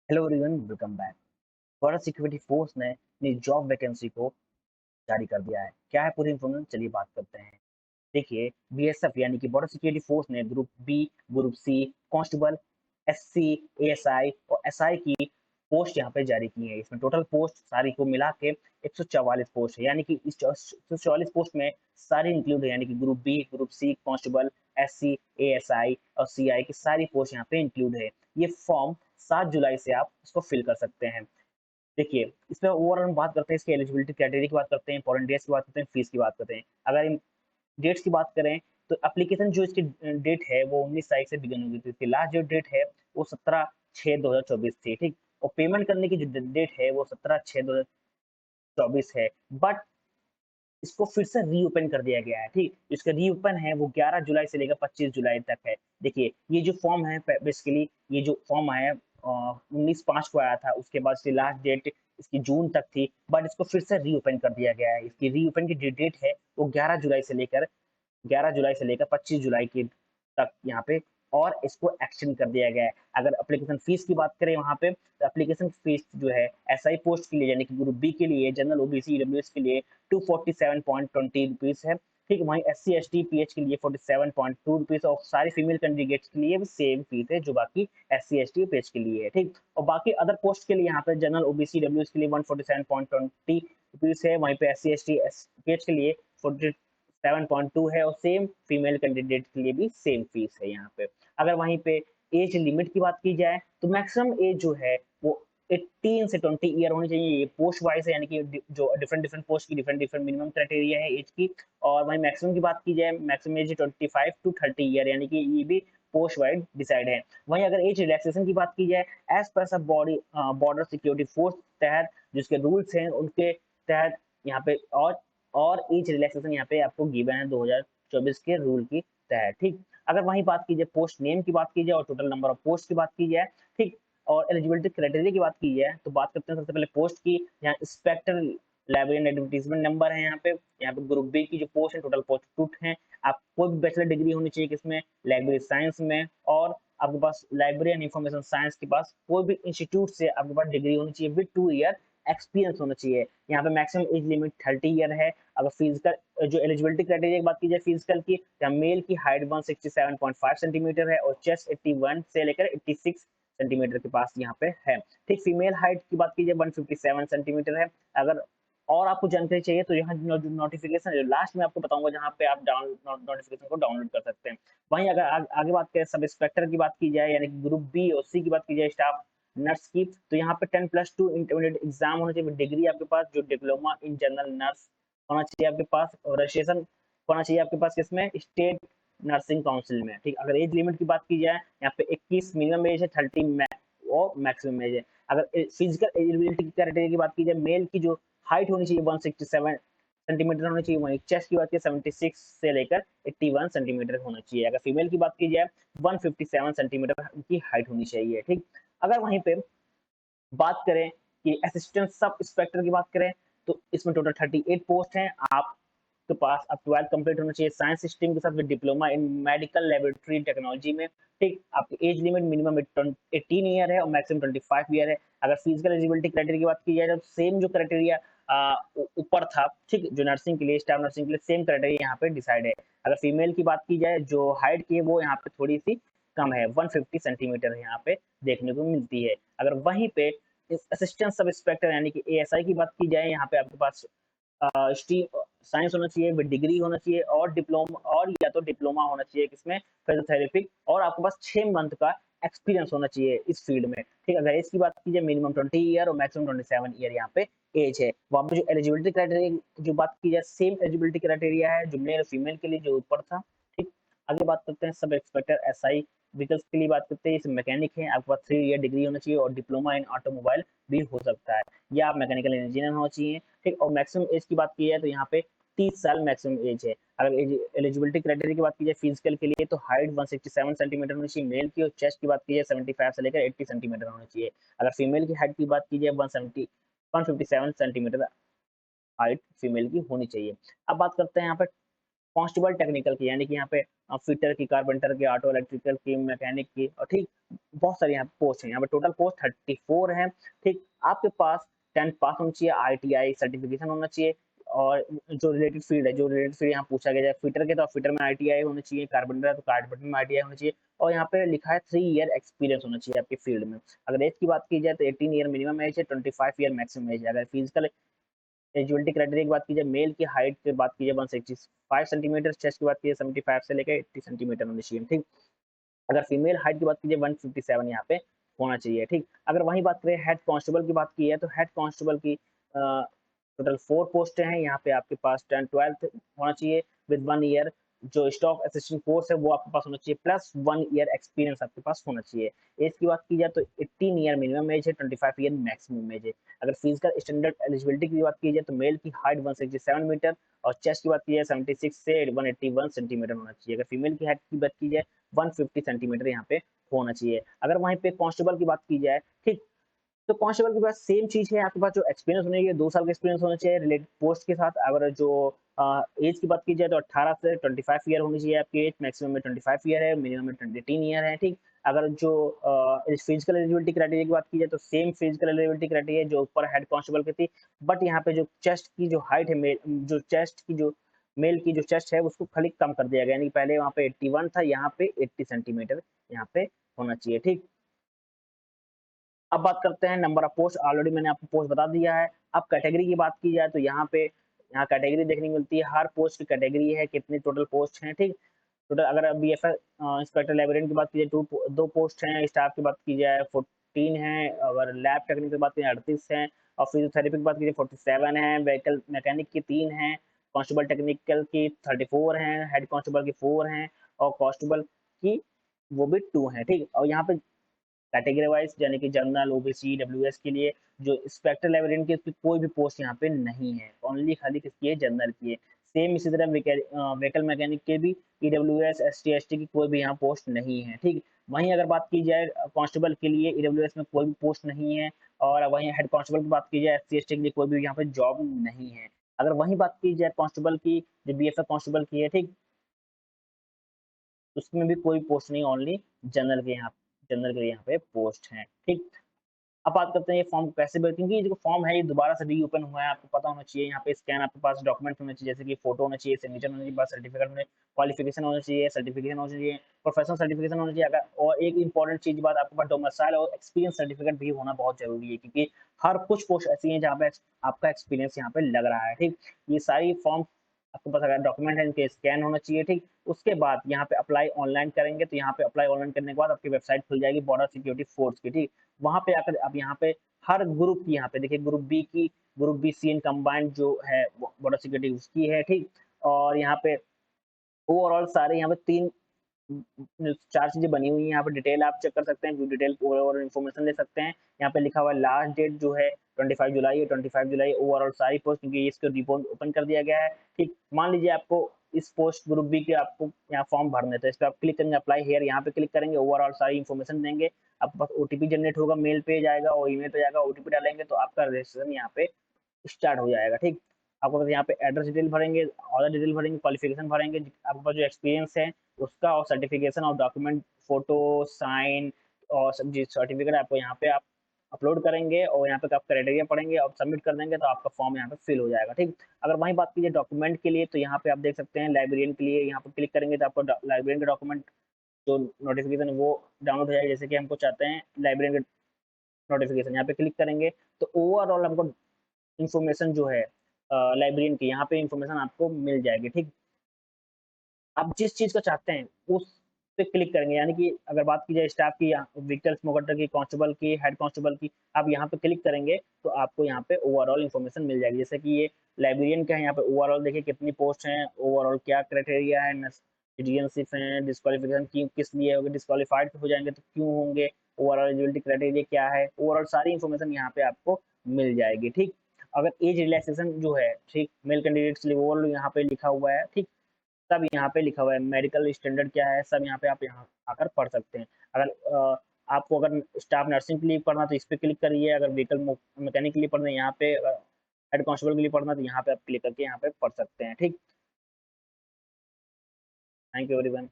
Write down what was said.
Hello everyone, welcome back. Border security force ने अपनी job vacancy को जारी कर दिया है। क्या है पूरी इन्फॉर्मेशन, चलिए बात करते हैं। देखिए, बीएसएफ यानी कि बॉर्डर सिक्योरिटी फोर्स ने group B, group C, constable, SC, ASI और एसआई की पोस्ट यहाँ पे जारी की है। इसमें टोटल पोस्ट सारी को मिला के 144 पोस्ट है, यानी कि इस 144 पोस्ट में सारी इंक्लूड है, यानी कि group B, group C, constable, SC, ASI और सीआई की सारी पोस्ट यहाँ पे इंक्लूड है। ये फॉर्म 7 जुलाई से आप इसको फिल कर सकते हैं। देखिए, इसमें ओवरऑल हम बात करते हैं, इसकी एलिजिबिलिटी क्राइटेरिया की बात करते हैं, इंपॉर्टेंट डेट्स की बात करते हैं, फीस की बात करते हैं। अगर डेट्स की बात करें तो एप्लीकेशन जो इसकी डेट है वो 19 तारीख से बिगिन होगी, तो इसकी लास्ट जो डेट है वो 17/6/2024 थी, ठीक। और पेमेंट करने की जो डेट है वो 17/6/2024 है, बट इसको फिर से रीओपन कर दिया गया है, ठीक। इसका रीओपन है वो 11 जुलाई से लेकर 25 जुलाई तक है। देखिए, ये जो फॉर्म है बेसिकली, ये जो फॉर्म आया 19/5 को आया था, उसके बाद इसकी लास्ट डेट इसकी जून तक थी, बट इसको फिर से रीओपन कर दिया गया है। इसकी रीओपन की डेट है वो 11 जुलाई से लेकर 25 जुलाई की तक यहाँ पे, और इसको एक्सटेंड कर दिया गया है। अगर एप्लीकेशन फीस की बात करें वहाँ पे, तो एप्लीकेशन फीस जो है एसआई पोस्ट के लिए यानी कि ग्रुप बी के लिए, जनरल ओबीसी ईडब्ल्यूएस के लिए 247.20 रुपीज है, ठीक। वहीं एससी एसटी पीएच के लिए 47.2 रुपीज, और सारी फीमेल कैंडिडेट्स के लिए भी सेम फीस है जो बाकी एससी एसटी पीएच के लिए है, ठीक। और बाकी अदर पोस्ट के लिए यहाँ पे जनरल ओबीसी ईडब्ल्यूएस के लिए 147.20 रुपीज है, वहीं पे एससी एसटी पीएच के लिए 47.2 है, और सेम फीमेल कैंडिडेट के लिए भी सेम फीस है यहाँ पे। अगर वहीं पे एज लिमिट की बात की जाए तो मैक्सिमम एज जो है वो 18 से 20 ईयर होनी चाहिए। ये पोस्ट वाइज है, यानी कि जो डिफरेंट डिफरेंट पोस्ट की डिफरेंट डिफरेंट मिनिमम क्राइटेरिया है एज की। और वहीं मैक्सिमम की बात की जाए, मैक्सिमम एज 25 to 30 ईयर, यानी कि ये भी पोस्ट वाइज डिसाइड है। वहीं अगर एज रिलैक्सेशन की बात की जाए, एज पर सब बॉर्डर सिक्योरिटी फोर्स तहत जिसके रूल्स हैं उनके तहत यहाँ पे, और एज रिलैक्सेशन यहाँ पे आपको गिवन है 2024 के रूल की तहत, ठीक। अगर वहीं बात की जाए पोस्ट नेम की बात की जाए और टोटल नंबर ऑफ पोस्ट की बात की जाए, ठीक, और एलिजिबिलिटी क्राइटेरिया की बात की जाए, तो बात करते हैं सबसे पहले पोस्ट की। यहाँ इंस्पेक्टर लाइब्रेरी एडवर्टीजमेंट नंबर है। यहाँ पे ग्रुप बी की जो पोस्ट है, टोटल पोस्ट 2 है। आप कोई भी बैचलर डिग्री होनी चाहिए किसमें, लाइब्रेरी साइंस में, और आपके पास लाइब्रेरी एंड इंफॉर्मेशन साइंस के पास कोई भी इंस्टीट्यूट से आपके पास डिग्री होनी चाहिए विद 2 ईयर एक्सपीरियंस होना चाहिए। यहाँ पे मैक्सिमम एज लिमिट 30 ईयर है। अगर फिजिकल जो एलिजिबिलिटी क्राइटेरिया की बात की जाए फिजिकल की, तो मेल की हाइट 167.5 सेंटीमीटर है, और चेस्ट 81 से लेकर 86 सेंटीमीटर के पास यहाँ पे है, ठीक। फीमेल हाइट की बात की जाए 157 सेंटीमीटर है। अगर और आपको जानकारी चाहिए तो यहाँ नोटिफिकेशन लास्ट में आपको बताऊंगा, जहाँ पे आप नोटिफिकेशन को डाउनलोड कर सकते हैं। वहीं अगर आगे बात करें सब इंस्पेक्टर की बात की जाए, यानी कि ग्रुप बी और सी की बात की जाए स्टाफ नर्स की, तो यहाँ पे 10+2 इंटरमीडिएट एग्जाम होना चाहिए, डिग्री आपके पास जो डिप्लोमा इन जनरल नर्स होना चाहिए आपके पास, और रजिस्ट्रेशन होना चाहिए आपके पास किसमें, स्टेट नर्सिंग काउंसिल में, ठीक। अगर एज लिमिट की बात की जाए, यहाँ पे 21 मिनिमम एज है, 30 और मैक्सिमम एज है। अगर फिजिकल एलिजिबिलिटी क्राइटेरिया की बात की जाए, मेल की जो हाइट होनी चाहिए 167 सेंटीमीटर होनी चाहिए, वहीं चेस्ट की बात की 76 से लेकर 81 सेंटीमीटर होना चाहिए। अगर फीमेल की बात की जाए 157 सेंटीमीटर की हाइट होनी चाहिए, ठीक। अगर वहीं पे बात करें कि असिस्टेंट सब इंस्पेक्टर की बात करें, तो इसमें टोटल 38 पोस्ट हैं। आपके पास अब 12th कंप्लीट होना चाहिए साइंस स्ट्रीम के साथ with diploma in medical laboratory technology में, ठीक। आपकी एज लिमिट मिनिमम 18 ईयर है और मैक्सिमम 25 ईयर है। अगर फिजिकल एलिजिबिलिटी क्राइटेरिया की बात की जाए, तो सेम जो क्राइटेरिया ऊपर था, ठीक, जो नर्सिंग के लिए, स्टाफ नर्सिंग के लिए सेम क्राइटेरिया यहाँ पे डिसाइड है। अगर फीमेल की बात की जाए, जो हाइट की है वो यहाँ पे थोड़ी सी कम है, 150 सेंटीमीटर यहाँ पे देखने को मिलती है। अगर वहीं पे असिस्टेंट सब इंस्पेक्टर यानी कि एएसआई की बात की जाए, यहाँ पे आपके पास स्ट्रीम साइंस होना चाहिए विद डिग्री होना चाहिए, और डिप्लोमा, और या तो डिप्लोमा होना चाहिए किसमें, फिजियोथेरेपी, और आपके पास 6 मंथ का एक्सपीरियंस होना चाहिए इस फील्ड में, ठीक। अगर इसकी बात की जाए मिनिमम 20 ईयर और मैक्सिमम 27 ईयर यहाँ पे एज है। वहाँ पे जो एलिजिबिलिटी क्राइटेरिया जो बात की जाए, सेम एलिजिबिलिटी क्राइटेरिया है जो मेल और फीमेल के लिए जो ऊपर था, ठीक। आगे बात करते हैं सब इंस्पेक्टर एसआई व्हीकल्स के लिए बात करते हैं। इस मैकेनिक है, आपके पास 3 ईयर डिग्री होना चाहिए, और डिप्लोमा इन ऑटोमोबाइल भी हो सकता है, या आप मैकेनिकल इंजीनियर होना चाहिए, ठीक। और मैक्सिमम एज की बात की जाए तो यहाँ पे 30 साल मैक्सिमम एज है। अगर एलिजिबिलिटी क्राइटेरिया की बात की जाए फिजिकल के लिए, तो हाइट 167 सेंटीमीटर होनी चाहिए मेल की, और चेस्ट की बात की जाए 75 से लेकर 80 सेंटीमीटर होनी चाहिए। अगर फीमेल की हाइट की बात की जाए 157 सेंटीमीटर हाइट फीमेल की होनी चाहिए। अब बात करते हैं यहाँ पे कांस्टेबल टेक्निकल की, यानी कि यहाँ पे फिटर की, कारपेंटर की, ऑटो इलेक्ट्रिकल की, मैकेनिक की, और ठीक बहुत सारी यहाँ पे पोस्ट है। यहाँ पे टोटल पोस्ट 34 है। ठीक, आपके पास 10th पास होना चाहिए, आईटीआई सर्टिफिकेशन होना चाहिए, और जो रिलेटेड फील्ड है, जो रिलेटेड फील्ड यहाँ पूछा गया है, फिटर के तो फिटर में आईटीआई होना चाहिए, कारपेंटर है तो कारपेंटर में आईटीआई होना चाहिए, और यहाँ पे लिखा है 3 ईयर एक्सपीरियंस होना चाहिए आपके फील्ड में। अगर एज की बात की जाए तो 18 ईयर मिनिमम एज है, 25 ईयर मैक्सिमम एज है। अगर फिजिकल एलिजिबिलिटी क्राइटेरिया की बात की जाए, मेल की हाइट की बात की जाए 165 सेंटीमीटर, चेस्ट की बात की जाए 75 से लेकर 80 सेंटीमीटर होनी चाहिए। ठीक, अगर फीमेल हाइट की बात की जाए 157 यहाँ पे होना चाहिए। ठीक, अगर वहीं बात करें हेड कांस्टेबल की बात की है, तो हेड कांस्टेबल की टोटल 4 पोस्ट हैं। यहाँ पे आपके पास 10 12th होना चाहिए विद 1 ईयर। जो स्टाफ असिस्टेंट कोर्स है वो आपके पास होना चाहिए, प्लस 1 ईयर एक्सपीरियंस आपके पास होना चाहिए। एज की बात की जाए तो 18 ईयर मिनिमम एज है, 25 ईयर मैक्सिमम एज है। अगर फिजिकल स्टैंडर्ड एलिजिबिलिटी की बात की जाए तो मेल की हाइट 167 मीटर, और चेस्ट की बात की जाए 76 से 181 सेंटीमीटर होना चाहिए। अगर फीमेल की हाइट की बात की जाए 150 सेंटीमीटर यहाँ पे होना चाहिए। अगर वहीं पे कांस्टेबल की बात की जाए, ठीक, तो कांस्टेबल के पास सेम चीज है, आपके पास जो एक्सपीरियंस होना चाहिए 2 साल का एक्सपीरियंस होना चाहिए रिलेटेड पोस्ट के साथ। अगर जो एज की बात की जाए तो 18 से 25 ईयर होनी चाहिए आपकी एज, मैक्सिमम में 25 ईयर है, मिनिमम में 23 ईयर है। ठीक, अगर जो फिजिकल एलिजिबिलिटी क्राइटेरिया की बात की जाए तो सेम फिजिकल एलिजिबिलिटी क्राइटेरिया जो ऊपर हेड कांस्टेबल की थी, बट यहाँ पे जो चेस्ट की जो हाइट है, जो चेस्ट की जो मेल की जो चेस्ट है उसको खाली कम कर दिया गया, यानी पहले वहाँ पे 81 था, यहाँ पे 80 सेंटीमीटर यहाँ पे होना चाहिए। ठीक, अब बात करते हैं नंबर ऑफ पोस्ट। ऑलरेडी मैंने आपको पोस्ट बता दिया है। अब कैटेगरी की बात की जाए तो यहाँ कैटेगरी देखने को मिलती है, हर पोस्ट की कैटेगरी है, कितनी टोटल पोस्ट हैं। ठीक, टोटल अगर बीएफएस इंस्पेक्टर लाइब्रेरियन की बात की जाए 2 पोस्ट हैं, स्टाफ की बात की जाए 14 है, अगर लैब टेक्निक की बात की जाए 38 है, और फिजियोथेरेपी की बात की जाए 47 है, व्हीकल मैकेनिक की 3 है, कांस्टेबल टेक्निकल की 34 हैं, हेड कांस्टेबल की 4 हैं, और कांस्टेबल की वो भी 2 हैं। ठीक, और यहाँ पे कैटेगरी वाइज यानी कि जनरल, ओबीसी, डब्ल्यूएस के लिए जो इंस्पेक्टर लाइब्रेरियन की उसकी कोई भी पोस्ट यहाँ पे नहीं है, ओनली खाली किसकी है, जनरल की है। सेम इसी तरह व्हीकल मैकेनिक के भी ईडब्ल्यूएस, एसटी, एसटी की कोई भी यहाँ पोस्ट नहीं है। ठीक, वहीं अगर बात की जाए कांस्टेबल के लिए ईडब्ल्यूएस में कोई भी पोस्ट नहीं है, और वहीं हेड कांस्टेबल की बात की जाए एससी एसटी के लिए कोई भी यहाँ पे जॉब नहीं है। अगर वहीं बात की जाए कांस्टेबल की, जो बीएसएफ कांस्टेबल की है, ठीक, उसमें भी कोई पोस्ट नहीं, ओनली जनरल के यहाँ पे पोस्ट है। ठीक, अब बात करते हैं ये फॉर्म कैसे भरते हैं, क्योंकि ये जो फॉर्म है ये दोबारा से रीओपन हुआ है, आपको पता होना चाहिए। यहाँ पे स्कैन आपके पास डॉक्यूमेंट होने चाहिए, जैसे कि फोटो होना चाहिए, सिग्नेचर होना चाहिए, बर्थ सर्टिफिकेट में क्वालिफिकेशन होना चाहिए, सर्टिफिकेशन होना चाहिए, प्रोफेशनल सर्टिफिकेशन होना चाहिए। अगर और एक इंपॉर्टेंट चीज बात, आपके पास डोमिसाइल और एक्सपीरियंस सर्टिफिकेट भी होना बहुत जरूरी है, क्योंकि हर कुछ पोस्ट ऐसी है जहाँ पे आपका एक्सपीरियंस यहाँ पे लग रहा है। ठीक, ये सारी फॉर्म आपके पास अगर डॉक्यूमेंट है इनके स्कैन होना चाहिए। ठीक, उसके बाद यहाँ पे अप्लाई ऑनलाइन करेंगे, तो यहाँ पे अप्लाई ऑनलाइन करने के बाद आपकी वेबसाइट खुल जाएगी बॉर्डर सिक्योरिटी फोर्स की। ठीक, वहां पे आकर अब यहाँ पे हर ग्रुप की, यहाँ पे देखिए ग्रुप बी की, group B C and combined जो है बॉर्डर सिक्योरिटी उसकी है। ठीक, और यहाँ पे ओवरऑल सारे यहाँ पे 4 चीजें बनी हुई हैं, यहाँ पे डिटेल आप चेक कर सकते हैं, जो डिटेल ओवरऑल इन्फॉर्मेशन ले सकते हैं। यहाँ पे लिखा हुआ है लास्ट डेट जो है 25 जुलाई है, 25 जुलाई ओवरऑल सारी पोस्ट, क्योंकि इसको रिपोर्ट ओपन कर दिया गया है। ठीक, मान लीजिए आपको इस पोस्ट ग्रुप बी के आपको यहाँ फॉर्म भरने थे, इस पर आप क्लिक करेंगे, अप्लाई हेयर यहाँ पे क्लिक करेंगे, ओवरऑल सारी इन्फॉर्मेशन देंगे, आपके पास ओटीपी जनरेट होगा, मेल पे जाएगा और ईमेल पे जाएगा, ओटीपी डालेंगे तो आपका रजिस्ट्रेशन यहाँ पे स्टार्ट हो जाएगा। ठीक, आपको बस यहाँ पे एड्रेस डिटेल भरेंगे, ऑर्डर डिटेल भरेंगे, क्वालिफिकेशन भरेंगे, आपके पास जो एक्सपीरियंस है उसका, और सर्टिफिकेशन और डॉक्यूमेंट फोटो साइन और जी सर्टिफिकेट आपको यहाँ पे आप अपलोड करेंगे, और यहाँ पे आप क्राइटेरिया पढ़ेंगे और सबमिट कर देंगे तो आपका फॉर्म यहाँ पे फिल हो जाएगा। ठीक, अगर वहीं बात कीजिए डॉक्यूमेंट के लिए, तो यहाँ पे आप देख सकते हैं लाइब्रेरियन के लिए, यहाँ पे क्लिक करेंगे तो आपको लाइब्रेरियन के डॉक्यूमेंट जो नोटिफिकेशन है वो डाउनलोड हो जाएगा। जैसे कि हमको चाहते हैं लाइब्रेरियन के नोटिफिकेशन, यहाँ पे क्लिक करेंगे तो ओवरऑल हमको इन्फॉर्मेशन जो है लाइब्रेरियन की, यहाँ पे इन्फॉर्मेशन आपको मिल जाएगी। ठीक, आप जिस चीज को चाहते हैं उस पे क्लिक करेंगे, यानी कि अगर बात की जाए स्टाफ की, व्हीकल स्मोकर की, कांस्टेबल की, हेड कांस्टेबल की, आप यहाँ पे क्लिक करेंगे तो आपको यहाँ पे ओवरऑल इन्फॉर्मेशन मिल जाएगी। जैसे कि ये लाइब्रेरियन का है, यहाँ पे ओवरऑल देखिए कितनी पोस्ट हैं, ओवरऑल क्या क्राइटेरिया है, सिटीजनशिप है, डिस्क्वालिफिकेशन की किस लिए होगी, डिस्क्वालीफाइड हो जाएंगे तो क्यों होंगे, ओवरऑल एलिजिबिलिटी क्राइटेरिया क्या है, ओवरऑल सारी इन्फॉर्मेशन यहाँ पे आपको मिल जाएगी। ठीक, अगर एज रिलैक्सेशन जो है, ठीक, मेल कैंडिडेट्स के लिए ओवरऑल यहाँ पे लिखा हुआ है। ठीक, सब यहाँ पे लिखा हुआ है, मेडिकल स्टैंडर्ड क्या है, सब यहाँ पे आप यहाँ आकर पढ़ सकते हैं। अगर आपको अगर स्टाफ नर्सिंग के लिए पढ़ना तो इस पे क्लिक करिए, अगर व्हीकल मैकेनिक के लिए पढ़ना है यहाँ पे, हेड कांस्टेबल के लिए पढ़ना तो यहाँ पे आप क्लिक करके यहाँ पे पढ़ सकते हैं। ठीक, थैंक यू एवरीवन।